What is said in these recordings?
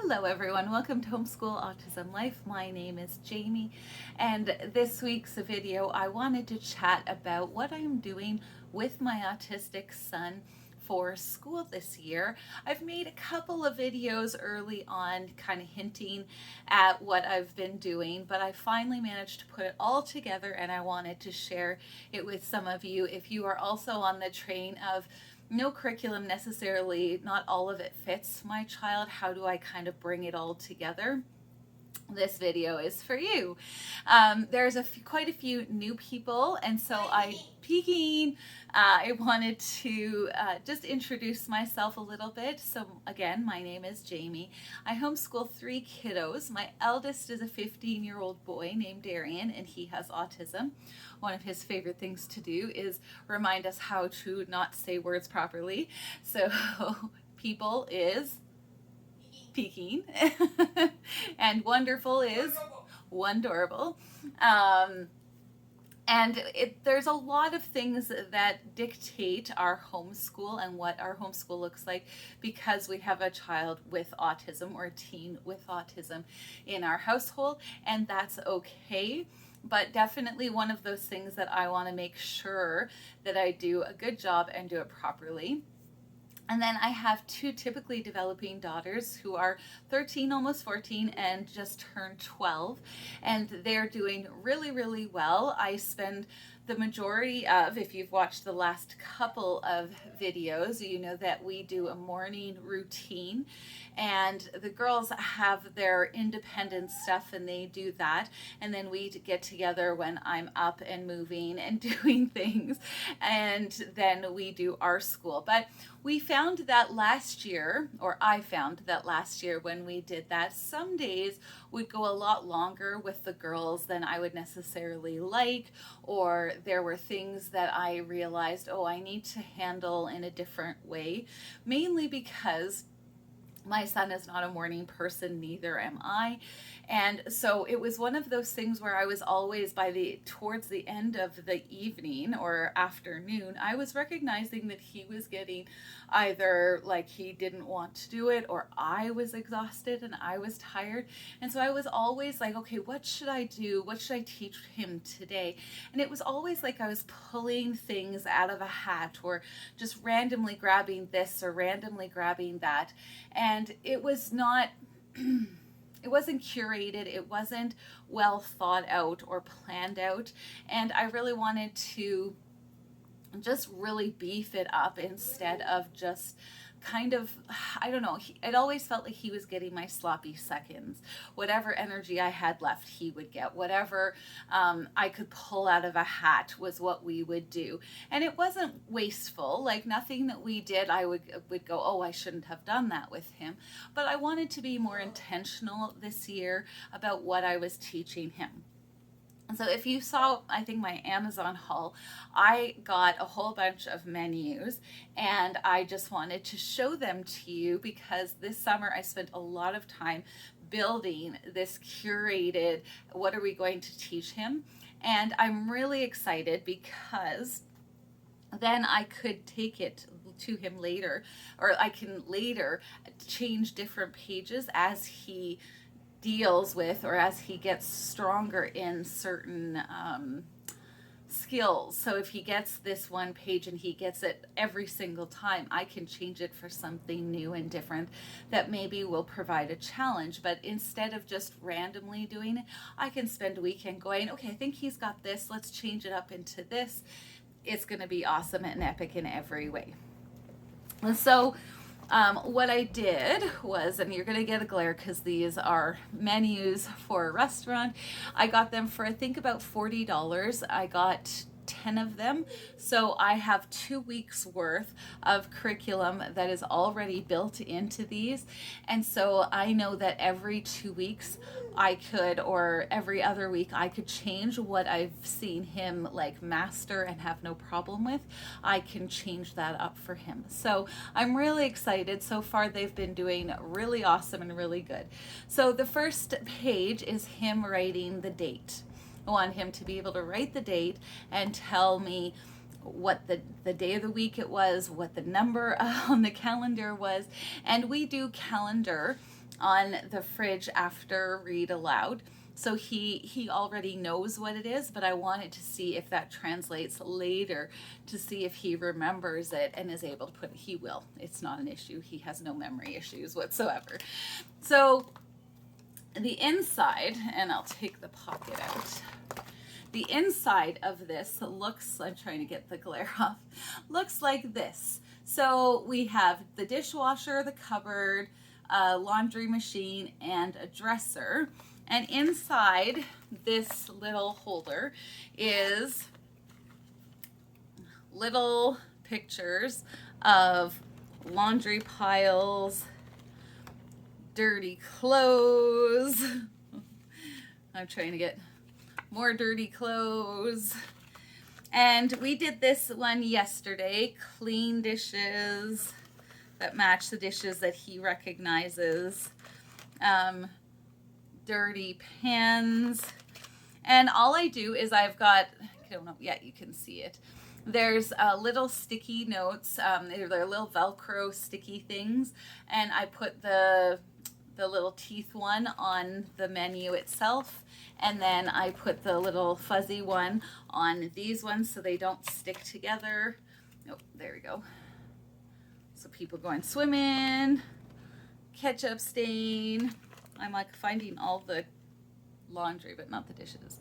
Hello everyone, welcome to Homeschool Autism Life. My name is Jamie, and this week's video I wanted to chat about what I'm doing with my autistic son for school this year. I've made a couple of videos early on kind of hinting at what I've been doing, but I finally managed to put it all together and I wanted to share it with some of you if you are also on the train of no curriculum necessarily, not all of it fits my child. How do I kind of bring it all together? This video is for you. There's quite a few new people, and so I wanted to just introduce myself a little bit. So again, my name is Jamie. I homeschool 3 kiddos. My eldest is a 15-year-old boy named Darrion, and he has autism. One of his favorite things to do is remind us how to not say words properly. So people is peeking and wonderful is wonderful. And there's a lot of things that dictate our homeschool and what our homeschool looks like because we have a child with autism or a teen with autism in our household, and that's okay. But definitely one of those things that I want to make sure that I do a good job and do it properly. And then I have 2 typically developing daughters who are 13, almost 14, and just turned 12. And they're doing really, really well. I spend the majority of, if you've watched the last couple of videos, you know that we do a morning routine. And the girls have their independent stuff and they do that. And then we get together when I'm up and moving and doing things. And then we do our school. But we found that last year, or I found that last year when we did that, some days would go a lot longer with the girls than I would necessarily like, or there were things that I realized, oh, I need to handle in a different way, mainly because my son is not a morning person, neither am I. And so it was one of those things where I was always towards the end of the evening or afternoon, I was recognizing that he was getting either like he didn't want to do it, or I was exhausted and I was tired. And so I was always like, okay, what should I do? What should I teach him today? And it was always like I was pulling things out of a hat or just randomly grabbing this or randomly grabbing that. And it was not, it wasn't curated, it wasn't well thought out or planned out. And I really wanted to just really beef it up instead of just kind of, I don't know, it always felt like he was getting my sloppy seconds. Whatever energy I had left, he would get. Whatever I could pull out of a hat was what we would do. And it wasn't wasteful, like nothing that we did I would go, oh, I shouldn't have done that with him. But I wanted to be more intentional this year about what I was teaching him. And so if you saw, I think, my Amazon haul, I got a whole bunch of menus and I just wanted to show them to you because this summer I spent a lot of time building this curated, what are we going to teach him? And I'm really excited because then I could take it to him later, or I can later change different pages as he deals with or as he gets stronger in certain skills. So if he gets this one page and he gets it every single time, I can change it for something new and different that maybe will provide a challenge. But instead of just randomly doing it, I can spend a weekend going, okay, I think he's got this, let's change it up into this. It's going to be awesome and epic in every way. And so what I did was, and you're going to get a glare because these are menus for a restaurant. I got them for, I think, about $40. I got 10 of them. So I have 2 weeks worth of curriculum that is already built into these. And so I know that every 2 weeks I could, or every other week, I could change what I've seen him like master and have no problem with. I can change that up for him. So I'm really excited. So far they've been doing really awesome and really good. So the first page is him writing the date. I want him to be able to write the date and tell me what the day of the week it was, what the number on the calendar was. And we do calendar on the fridge after read aloud. So he already knows what it is, but I wanted to see if that translates later, to see if he remembers it and is able to put it. He will. It's not an issue. He has no memory issues whatsoever. So the inside, and I'll take the pocket out. The inside of this looks, I'm trying to get the glare off, looks like this. So we have the dishwasher, the cupboard, a laundry machine, and a dresser. And inside this little holder is little pictures of laundry piles, dirty clothes. I'm trying to get more dirty clothes. And we did this one yesterday, clean dishes that match the dishes that he recognizes, dirty pans. And all I do is I've got, I don't know, yeah, you can see it. There's little sticky notes. They're little Velcro sticky things. And I put the little teeth one on the menu itself. And then I put the little fuzzy one on these ones so they don't stick together. Oh, there we go. So people going swimming, ketchup stain. I'm like finding all the laundry, but not the dishes.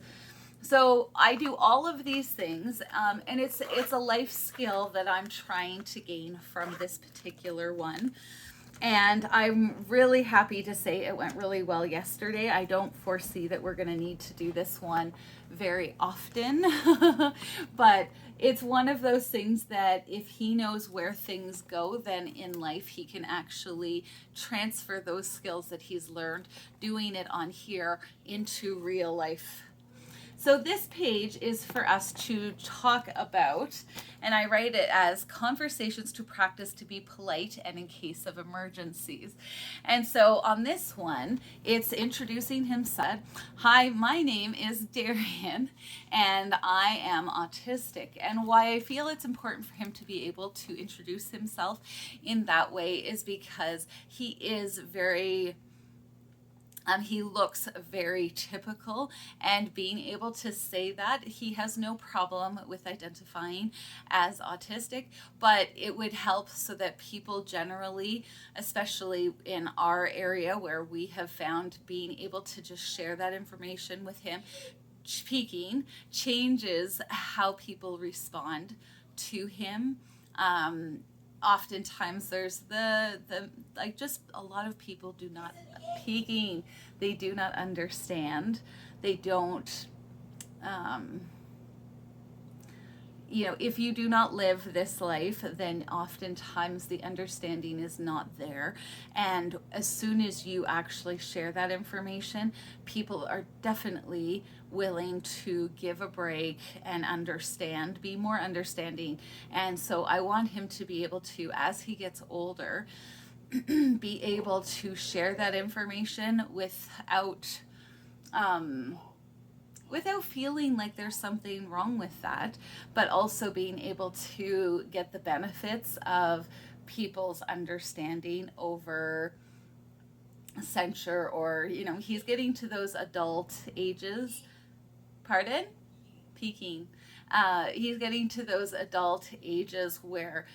So I do all of these things, and it's a life skill that I'm trying to gain from this particular one. And I'm really happy to say it went really well yesterday. I don't foresee that we're going to need to do this one very often, but it's one of those things that if he knows where things go, then in life he can actually transfer those skills that he's learned doing it on here into real life. So this page is for us to talk about, and I write it as conversations to practice to be polite and in case of emergencies. And so on this one, it's introducing himself. Hi, my name is Darrion, and I am autistic. And why I feel it's important for him to be able to introduce himself in that way is because he is very... he looks very typical, and being able to say that, he has no problem with identifying as autistic, but it would help so that people generally, especially in our area where we have found being able to just share that information with him, speaking changes how people respond to him. Oftentimes there's the like, just a lot of people do not peeking, they do not understand, they don't if you do not live this life, then oftentimes the understanding is not there. And as soon as you actually share that information, people are definitely willing to give a break and understand, be more understanding. And so I want him to be able to, as he gets older, be able to share that information without feeling like there's something wrong with that, but also being able to get the benefits of people's understanding over censure, or he's getting to those adult ages. Pardon? Peaking. He's getting to those adult ages where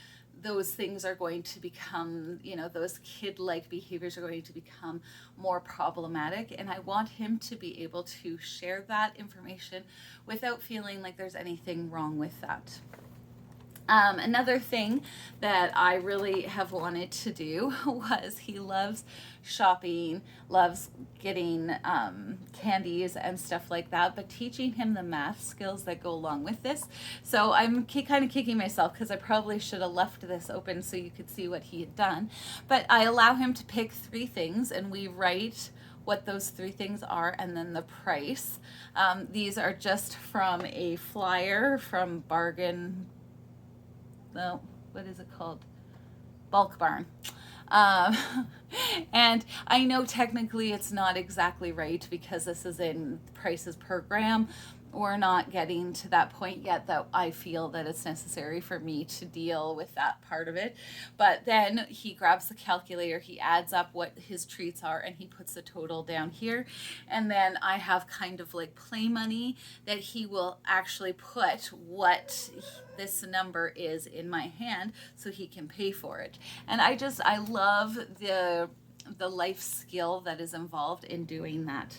those things are going to become, those kid-like behaviors are going to become more problematic. And I want him to be able to share that information without feeling like there's anything wrong with that. Another thing that I really have wanted to do was, he loves shopping, loves getting candies and stuff like that, but teaching him the math skills that go along with this. So I'm kind of kicking myself because I probably should have left this open so you could see what he had done. But I allow him to pick 3 things, and we write what those 3 things are and then the price. These are just from a flyer from what is it called? Bulk Barn. And I know technically it's not exactly right because this is in prices per gram, we're not getting to that point yet that I feel that it's necessary for me to deal with that part of it. But then he grabs the calculator, he adds up what his treats are, and he puts the total down here. And then I have kind of like play money that he will actually put what this number is in my hand so he can pay for it. And I love the life skill that is involved in doing that.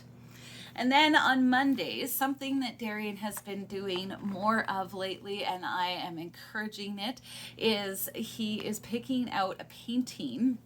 And then on Mondays, something that Darrion has been doing more of lately, and I am encouraging it, is he is picking out a painting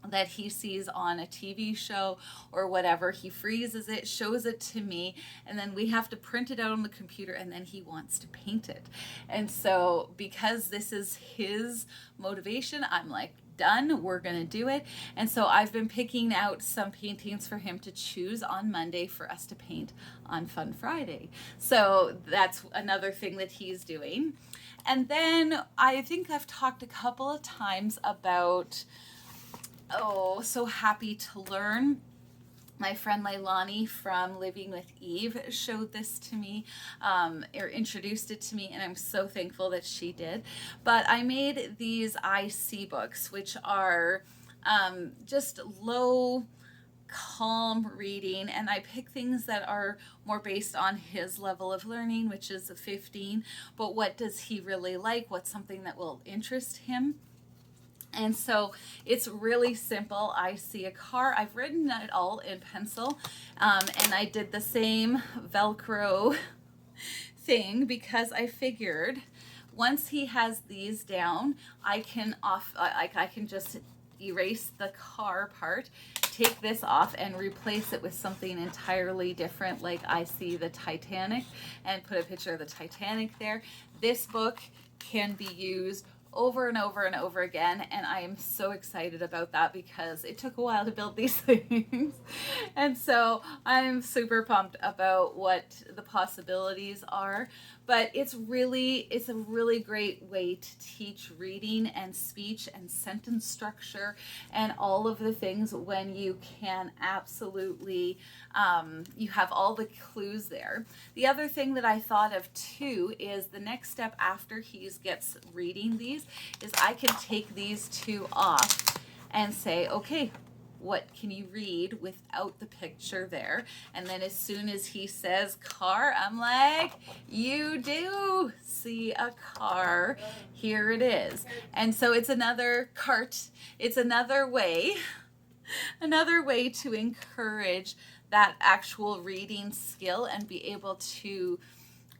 that he sees on a TV show or whatever. He freezes it, shows it to me, and then we have to print it out on the computer, and then he wants to paint it. And so because this is his motivation, I'm like, done, we're gonna do it. And so I've been picking out some paintings for him to choose on Monday for us to paint on Fun Friday. So that's another thing that he's doing. And then I think I've talked a couple of times about So Happy to Learn. My friend Leilani from Living with Eve showed this to me, or introduced it to me, and I'm so thankful that she did. But I made these IC books, which are just low, calm reading, and I pick things that are more based on his level of learning, which is a 15. But what does he really like? What's something that will interest him? And so it's really simple. I see a car. I've written it all in pencil, and I did the same Velcro thing because I figured once he has these down, I can just erase the car part, take this off, and replace it with something entirely different, like I see the Titanic, and put a picture of the Titanic there. This book can be used over and over and over again, and I am so excited about that because it took a while to build these things. And so I'm super pumped about what the possibilities are. But it's a really great way to teach reading and speech and sentence structure and all of the things when you can absolutely, you have all the clues there. The other thing that I thought of too is the next step after he gets reading these is I can take these two off and say, okay, what can you read without the picture there? And then as soon as he says car, I'm like, you do see a car, here it is. And so it's another cart, it's another way to encourage that actual reading skill and be able to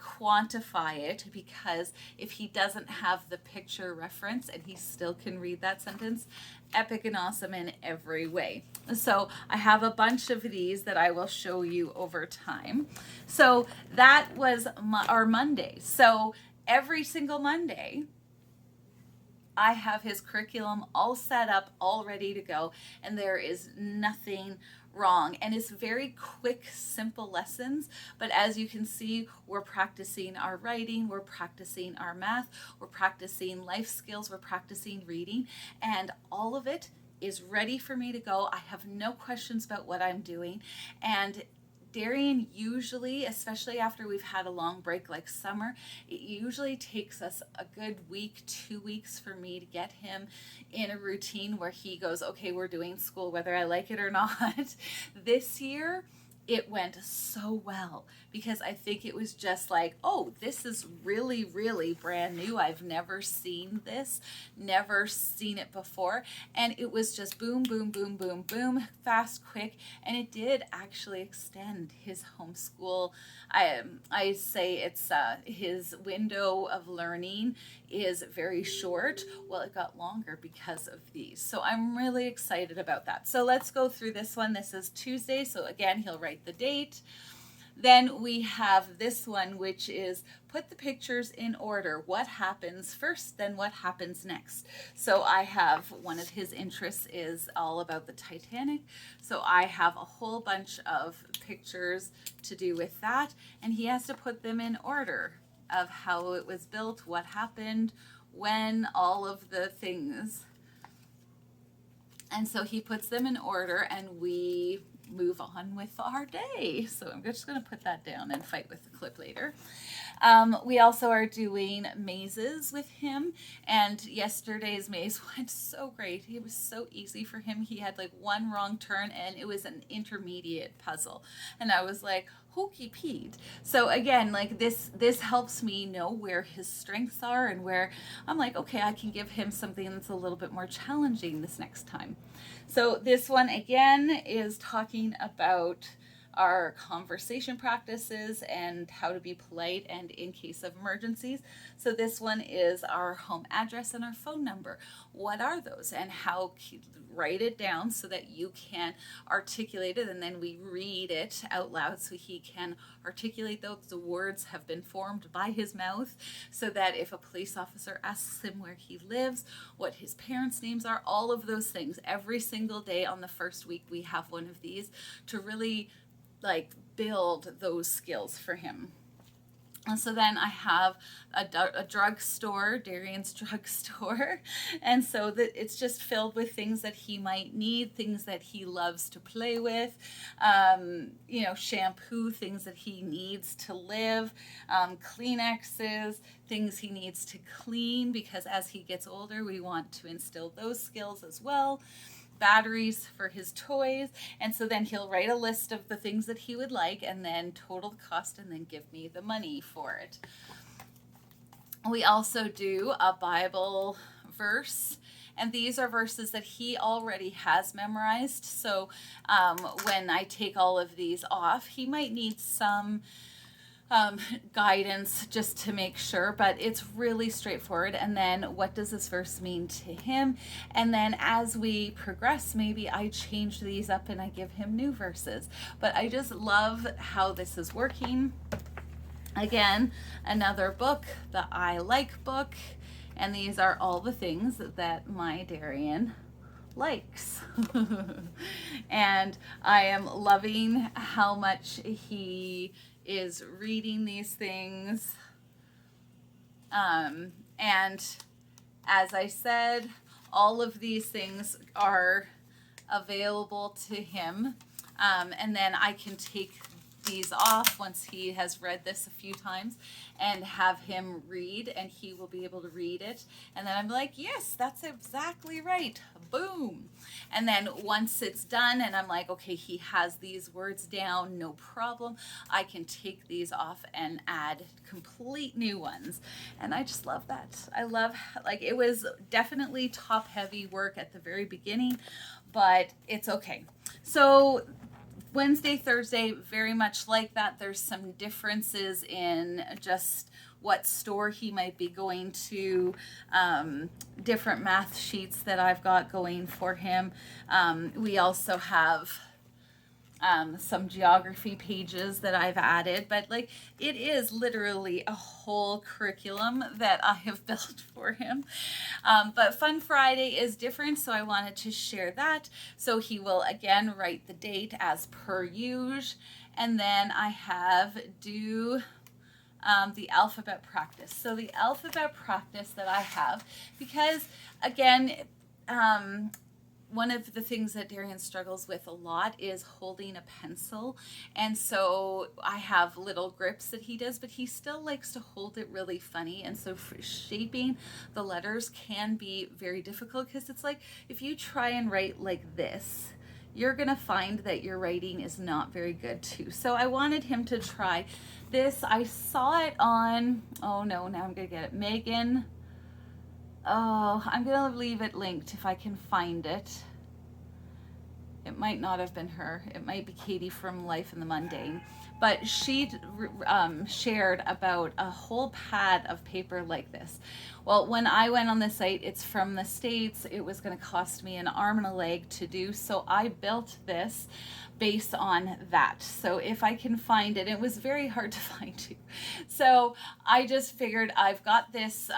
quantify it, because if he doesn't have the picture reference and he still can read that sentence, epic and awesome in every way. So I have a bunch of these that I will show you over time. So that was our Monday. So every single Monday, I have his curriculum all set up, all ready to go, and there is nothing wrong. And it's very quick, simple lessons, but as you can see, we're practicing our writing, we're practicing our math, we're practicing life skills, we're practicing reading, and all of it is ready for me to go. I have no questions about what I'm doing. And Darrion usually, especially after we've had a long break like summer, it usually takes us a good week, 2 weeks for me to get him in a routine where he goes, okay, we're doing school whether I like it or not. This year, it went so well because I think it was just like, oh, this is really, really brand new. I've never seen this, never seen it before. And it was just boom, boom, boom, boom, boom, fast, quick. And it did actually extend his homeschool. I say it's his window of learning is very short. Well, it got longer because of these. So I'm really excited about that. So let's go through this one. This is Tuesday. So again, he'll write the date. Then we have this one, which is put the pictures in order. What happens first, then what happens next? So I have one of his interests is all about the Titanic. So I have a whole bunch of pictures to do with that. And he has to put them in order of how it was built, what happened, when, all of the things. And so he puts them in order and we move on with our day. So I'm just going to put that down and fight with the clip later. We also are doing mazes with him, and yesterday's maze went so great. It was so easy for him. He had like one wrong turn, and it was an intermediate puzzle, and I was like, hokey Pete. So again, like this helps me know where his strengths are, and where I'm like, okay, I can give him something that's a little bit more challenging this next time. So this one again is talking about our conversation practices and how to be polite and in case of emergencies. So this one is our home address and our phone number. What are those, and how write it down so that you can articulate it, and then we read it out loud so he can articulate those. The words have been formed by his mouth, so that if a police officer asks him where he lives, what his parents' names are, all of those things, every single day on the first week we have one of these to really like build those skills for him. And so then I have a drugstore, Darrion's drugstore, and so that it's just filled with things that he might need, things that he loves to play with, shampoo, things that he needs to live, Kleenexes, things he needs to clean, because as he gets older, we want to instill those skills as well. Batteries for his toys, and so then he'll write a list of the things that he would like and then total the cost and then give me the money for it. We also do a Bible verse, and these are verses that he already has memorized, so when I take all of these off, he might need some guidance just to make sure, but it's really straightforward. And then what does this verse mean to him? And then as we progress, maybe I change these up and I give him new verses. But I just love how this is working. Again, another book, the I Like book, and these are all the things that my Darrion likes. And I am loving how much he is reading these things. And as I said, all of these things are available to him. And then I can take these off once he has read this a few times and have him read, and he will be able to read it. And then I'm like, yes, that's exactly right. Boom. And then once it's done and I'm like, okay, he has these words down, no problem, I can take these off and add complete new ones. And I just love that. I love, like, it was definitely top heavy work at the very beginning, but it's okay. So Wednesday, Thursday, very much like that. There's some differences in just what store he might be going to, different math sheets that I've got going for him. We also have some geography pages that I've added, but like it is literally a whole curriculum that I have built for him. But Fun Friday is different, so I wanted to share that. So he will again write the date as per usual, and then I have do the alphabet practice. So the alphabet practice that I have, because again, one of the things that Darrion struggles with a lot is holding a pencil. And so I have little grips that he does, but he still likes to hold it really funny. And so shaping the letters can be very difficult, because it's like if you try and write like this, you're going to find that your writing is not very good too. So I wanted him to try this. I saw it on, oh no, now I'm going to get it. Megan. Oh, I'm going to leave it linked if I can find it. It might not have been her. It might be Katie from Life in the Mundane. But she shared about a whole pad of paper like this. Well, when I went on the site, it's from the States. It was going to cost me an arm and a leg to do. So I built this based on that. So if I can find it, it was very hard to find too. So I just figured I've got this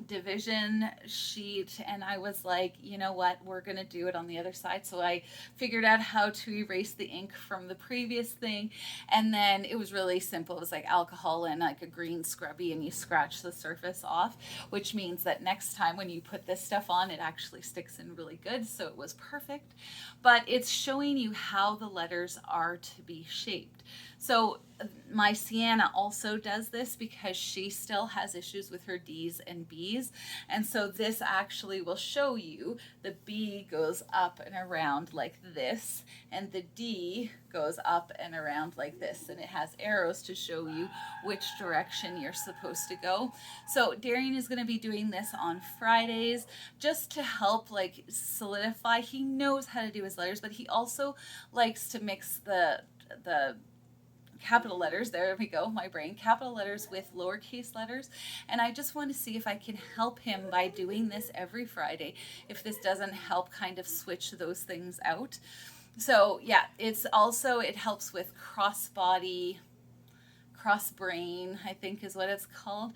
division sheet, and I was like, you know what, we're going to do it on the other side. So I figured out how to erase the ink from the previous thing. And then it was really simple. It was like alcohol and like a green scrubby, and you scratch the surface off, which means that next time when you put this stuff on, it actually sticks in really good. So it was perfect. But it's showing you how the letters are to be shaped. So my Sienna also does this because she still has issues with her D's and B's. And so this actually will show you the B goes up and around like this, and the D goes up and around like this. And it has arrows to show you which direction you're supposed to go. So Darrion is going to be doing this on Fridays just to help like solidify. He knows how to do his letters, but he also likes to mix the capital letters, there we go, my brain, capital letters with lowercase letters. And I just want to see if I can help him by doing this every Friday, if this doesn't help kind of switch those things out. So yeah, it helps with cross brain, I think is what it's called.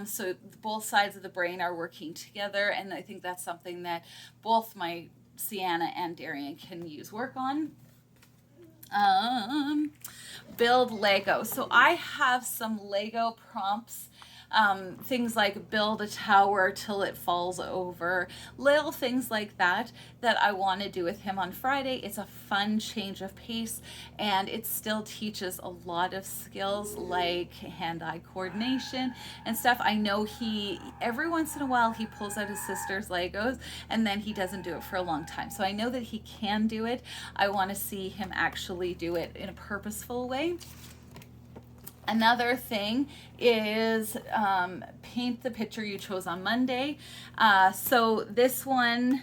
So both sides of the brain are working together, and I think that's something that both my Sienna and Darrion can work on. Build Lego. So I have some Lego prompts, things like build a tower till it falls over, little things like that I want to do with him on Friday. It's a fun change of pace, and it still teaches a lot of skills like hand-eye coordination and stuff. I know every once in a while he pulls out his sister's Legos and then he doesn't do it for a long time. So I know that he can do it. I want to see him actually do it in a purposeful way. Another thing is paint the picture you chose on Monday. So this one,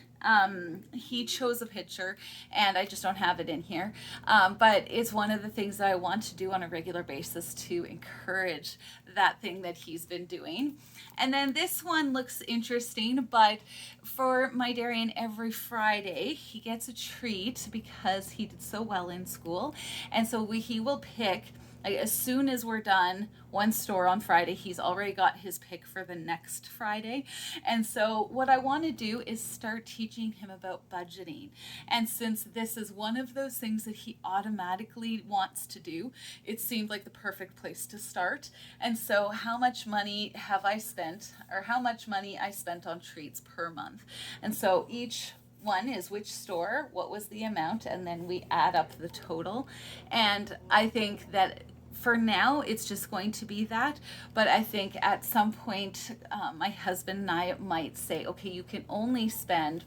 he chose a picture, and I just don't have it in here. But it's one of the things that I want to do on a regular basis to encourage that thing that he's been doing. And then this one looks interesting, but for my Darrion, every Friday he gets a treat because he did so well in school. And so he will pick, as soon as we're done one store on Friday, he's already got his pick for the next Friday. And so what I want to do is start teaching him about budgeting. And since this is one of those things that he automatically wants to do, it seemed like the perfect place to start. And so how much money have I spent, or how much money I spent on treats per month? And so each one is which store, what was the amount, and then we add up the total. And I think that for now it's just going to be that, but I think at some point my husband and I might say, okay, you can only spend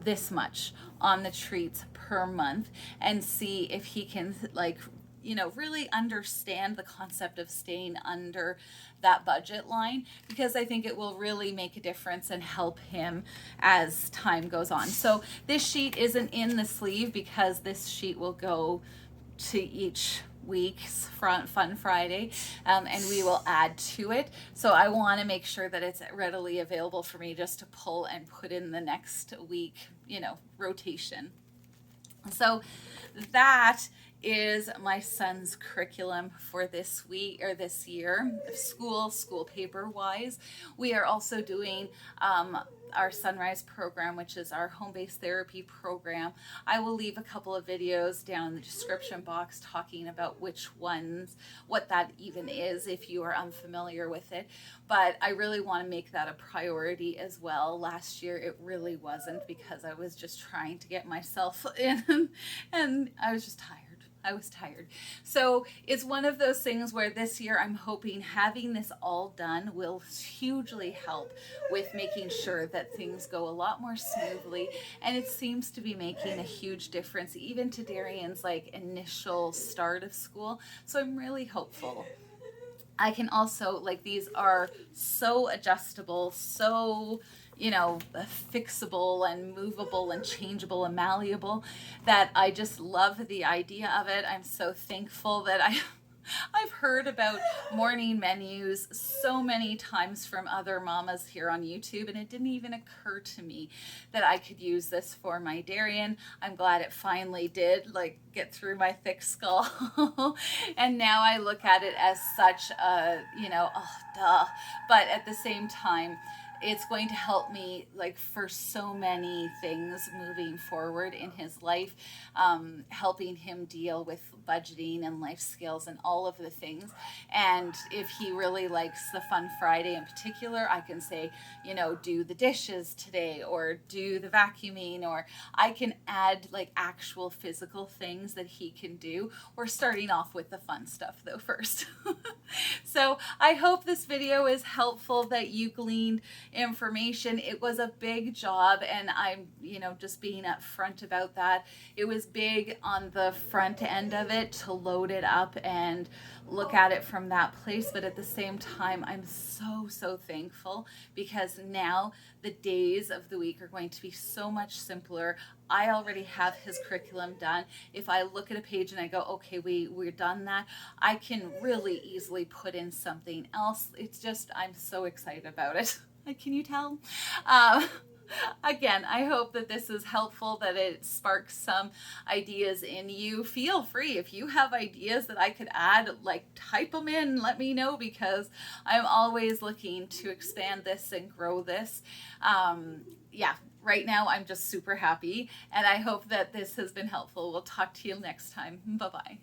this much on the treats per month, and see if he can really understand the concept of staying under that budget line, because I think it will really make a difference and help him as time goes on. So this sheet isn't in the sleeve because this sheet will go to each week's Fun Friday, and we will add to it. So I want to make sure that it's readily available for me just to pull and put in the next week, rotation. So that is my son's curriculum for this week, or this year, school paper wise. We are also doing our Sunrise program, which is our home-based therapy program. I will leave a couple of videos down in the description box talking about which ones, what that even is, if you are unfamiliar with it. But I really want to make that a priority as well. Last year it really wasn't, because I was just trying to get myself in and I was just tired. So it's one of those things where this year I'm hoping having this all done will hugely help with making sure that things go a lot more smoothly. And it seems to be making a huge difference, even to Darrion's initial start of school. So I'm really hopeful. I can also, these are so adjustable, so fixable and movable and changeable and malleable, that I just love the idea of it. I'm so thankful that I've heard about morning menus so many times from other mamas here on YouTube, and it didn't even occur to me that I could use this for my Darrion. I'm glad it finally did get through my thick skull. And now I look at it as such a, oh, duh. But at the same time, it's going to help me like for so many things moving forward in his life, helping him deal with budgeting and life skills and all of the things. And if he really likes the Fun Friday in particular, I can say, you know, do the dishes today or do the vacuuming, or I can add like actual physical things that he can do. We're starting off with the fun stuff though first. So I hope this video is helpful, that you gleaned information. It was a big job, and I'm, you know, just being upfront about that. It was big on the front end of it to load it up and look at it from that place, but at the same time, I'm so thankful, because now the days of the week are going to be so much simpler. I already have his curriculum done. If I look at a page and I go, okay, we're done that, I can really easily put in something else. It's just, I'm so excited about it. Can you tell? Again, I hope that this is helpful, that it sparks some ideas in you. Feel free, if you have ideas that I could add, like type them in, let me know, because I'm always looking to expand this and grow this. Yeah, right now I'm just super happy, and I hope that this has been helpful. We'll talk to you next time. Bye-bye.